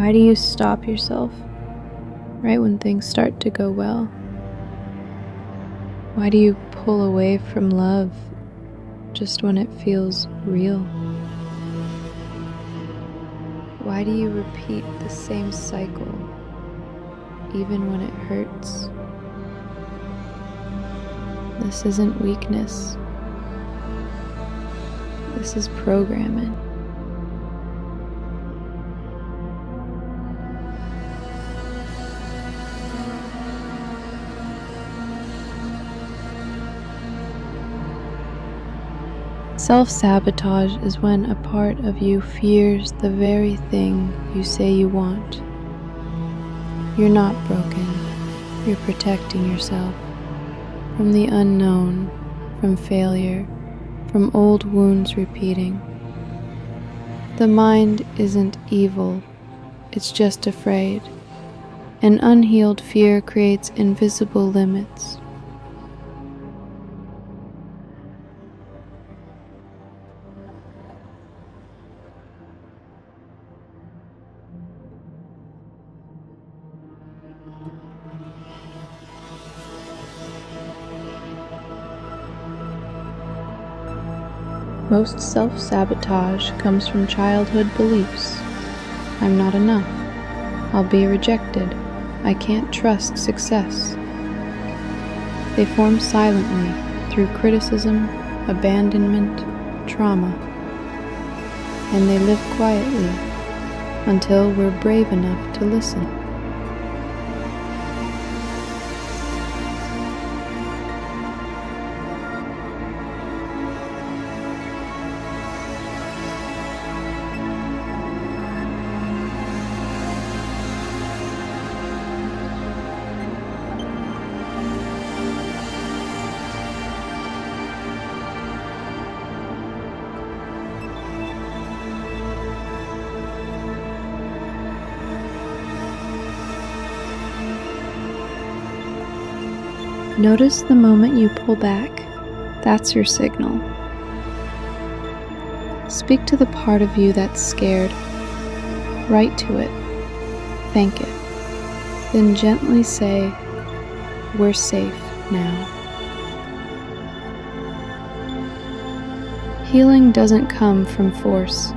Why do you stop yourself right when things start to go well? Why do you pull away from love just when it feels real? Why do you repeat the same cycle even when it hurts? This isn't weakness. This is programming. Self-sabotage is when a part of you fears the very thing you say you want. You're not broken. You're protecting yourself from the unknown, from failure, from old wounds repeating. The mind isn't evil, it's just afraid. An unhealed fear creates invisible limits. Most self-sabotage comes from childhood beliefs. I'm not enough. I'll be rejected. I can't trust success. They form silently through criticism, abandonment, trauma. And they live quietly until we're brave enough to listen. Notice the moment you pull back. That's your signal. Speak to the part of you that's scared. Write to it. Thank it. Then gently say, "We're safe now." Healing doesn't come from force.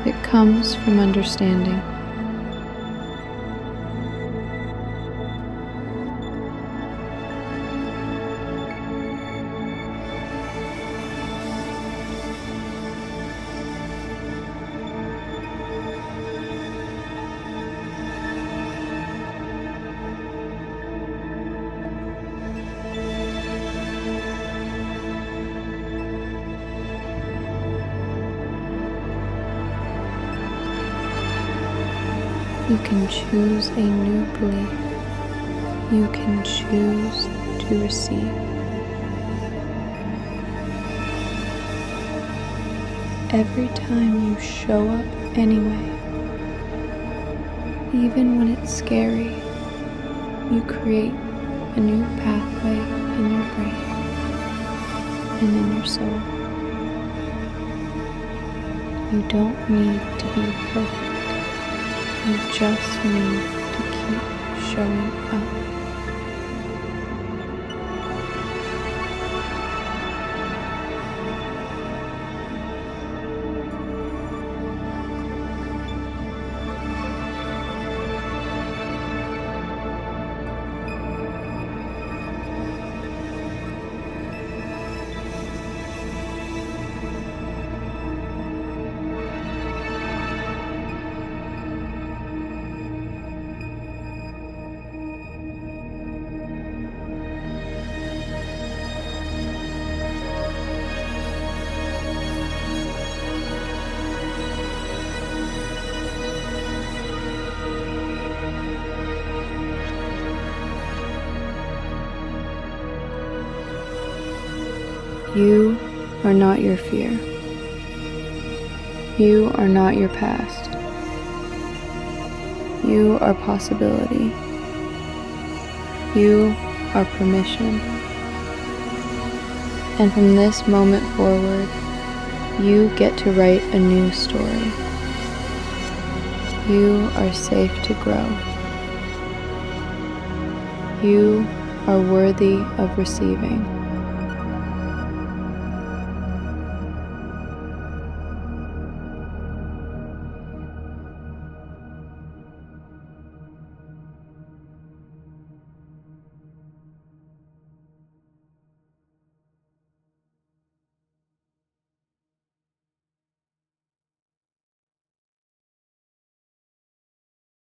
It comes from understanding. You can choose a new belief. You can choose to receive. Every time you show up anyway, even when it's scary, you create a new pathway in your brain and in your soul. You don't need to be perfect. You just need to keep showing up. You are not your fear. You are not your past. You are possibility. You are permission. And from this moment forward, you get to write a new story. You are safe to grow. You are worthy of receiving.